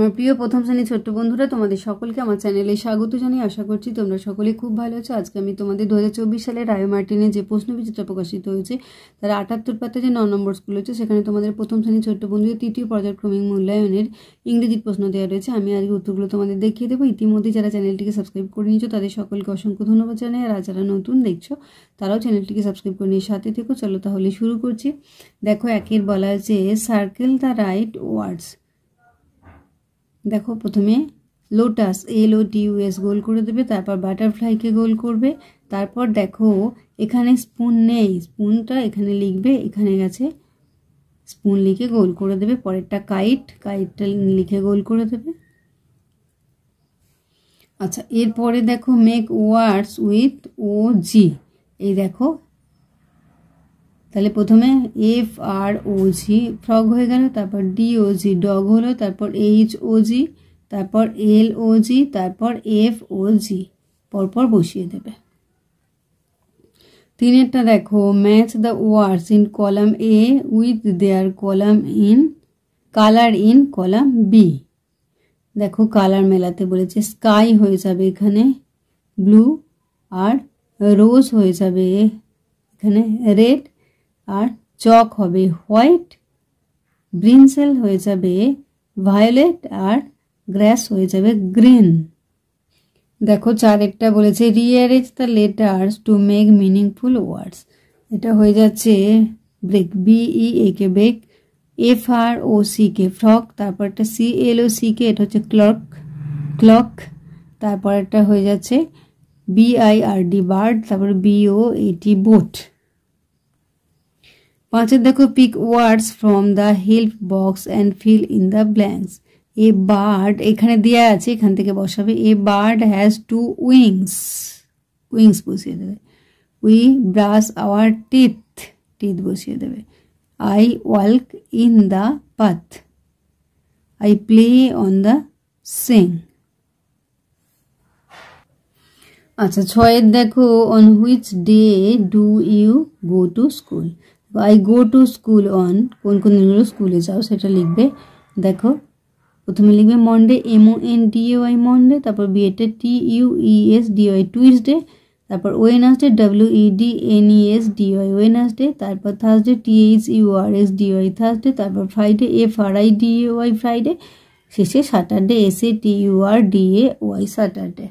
আমার প্রিয় প্রথম শ্রেণীর ছোট্ট বন্ধুরা, তোমাদের সকলকে আমার চ্যানেলে স্বাগত জানিয়ে আশা করছি তোমরা সকলে খুব ভালো আছো। আজকে আমি তোমাদের 2024 সালে রায় মার্টিনের যে প্রশ্নবিচিত্রা প্রকাশিত হয়েছে তার 78 পাতা যে 9 নম্বর স্কুল হচ্ছে, সেখানে তোমাদের প্রথম শ্রেণীর ছোট্ট বন্ধুদের তৃতীয় পর্যায়ক্রমিক মূল্যায়নের ইংরেজি প্রশ্ন দেওয়া রয়েছে। আমি আজকে উত্তরগুলো তোমাদের দেখিয়ে দেবো। ইতিমধ্যে যারা চ্যানেলটিকে সাবস্ক্রাইব করে নিয়েছো তাদের সকলকে অসংখ্য ধন্যবাদ জানাই, আর যারা নতুন দেখছো তারাও চ্যানেলটিকে সাবস্ক্রাইব করে নিয়ে সাথে থেকো। চলো তাহলে শুরু করছি। দেখো, একের বলা আছে সার্কেল দ্য রাইট ওয়ার্ডস। দেখো, প্রথমে লোটাস LOTUS গোল করে দেবে, তারপর বাটারফ্লাইকে গোল করবে। তারপর দেখো এখানে স্পুন নেই, স্পুনটা এখানে লিখবে, এখানে গেছে স্পুন লিখে গোল করে দেবে। পরেরটা কাইটটা লিখে গোল করে দেবে। আচ্ছা, এরপরে দেখো মেক ওয়ার্ডস উইথ OG। এই দেখো, তাহলে প্রথমে FROG ফ্রগ হয়ে গেল, তারপর DOG ডগ হলো, তারপর HOG, তারপর LOG, তারপর FOG পরপর বসিয়ে দেবে। তিনেরটা দেখো match the words in column A with their colour in column B। দেখো কালার মেলাতে বলেছে, স্কাই হয়ে যাবে এখানে ব্লু, আর রোজ হয়ে যাবে এখানে রেড, আর চক হবে হোয়াইট, ব্রিনসেল হয়ে যাবে ভায়োলেট, আর গ্রাস হয়ে যাবে গ্রিন। দেখো চারেরটা বলেছে rearrange the letters to make meaningful words. এটা হয়ে যাচ্ছে break, BEAK beak, FROCK frock, তারপর একটা CLOCK এটা হচ্ছে ক্লক, তারপর একটা হয়ে যাচ্ছে BIRD বার্ড, তারপর BOAT বোট। পাঁচের দেখো pick words from the help box and fill in the blanks. A bird এখানে দেওয়া আছে, এখান থেকে বসাবে। এ বার্ড হ্যাজ 2 উইংস বসিয়ে দেবে। উই ব্রাশ আওয়ার টিথ বসিয়ে দেবে। I walk in the path, I play on the swing. আচ্ছা, ছয়ের দেখো on which day do you go to school. I go to school on, কোন কোন দিনগুলো স্কুলে যাও সেটা লিখবে। দেখো প্রথমে লিখবে মন্ডে MONDAY মন্ডে, তারপর বিয়েতে TUESDY টুইসডে, তারপর ওয়েডনেসডে WEDNESDY ওয়েডনেসডে, তারপর থার্সডে THURSDY থার্সডে, তারপর ফ্রাইডে FRIDAY ফ্রাইডে, শেষে স্যাটারডে SATURDAY স্যাটারডে।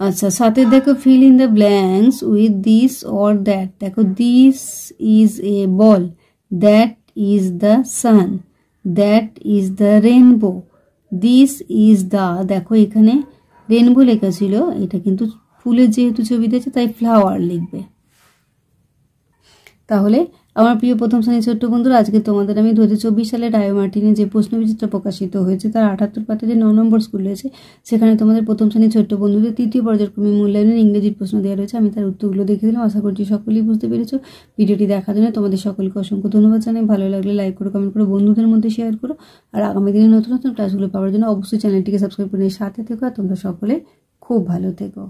আচ্ছা, সাথে দেখো fill in the blanks with this or that. দেখো this is a ball, that is the sun, that is the rainbow, this is the. দেখো এখানে rainbow লেখা ছিল, এটা কিন্তু ফুলের যেহেতু ছবি দিয়েছে তাই ফ্লাওয়ার লিখবে। তাহলে আমার প্রিয় প্রথম শ্রেণীর ছোট্ট বন্ধুরা, আজকে তোমাদের আমি 2024 সালে রায় মার্টিনের যে প্রশ্নবিচিত্রা প্রকাশিত হয়েছে তার 78 পাতা যে 9 নম্বর স্কুল রয়েছে, সেখানে তোমাদের প্রথম শ্রেণীর ছোট্ট বন্ধুদের তৃতীয় পর্যায়ক্রমিক মূল্যায়নের ইংরেজি প্রশ্ন দেওয়া রয়েছে। আমি তার উত্তরগুলো দেখে দিলাম, আশা করছি সকলেই বুঝতে পেরেছো। ভিডিওটি দেখার জন্য তোমাদের সকলকে অসংখ্য ধন্যবাদ জানাই। ভালো লাগলে লাইক করো, কমেন্ট করো, বন্ধুদের মধ্যে শেয়ার করো, আর আগামী দিনে নতুন নতুন ক্লাসগুলো পাওয়ার জন্য অবশ্যই চ্যানেলটিকে সাবস্ক্রাইব করে সাথে থেকো। আর তোমরা সকলে খুব ভালো থেকো।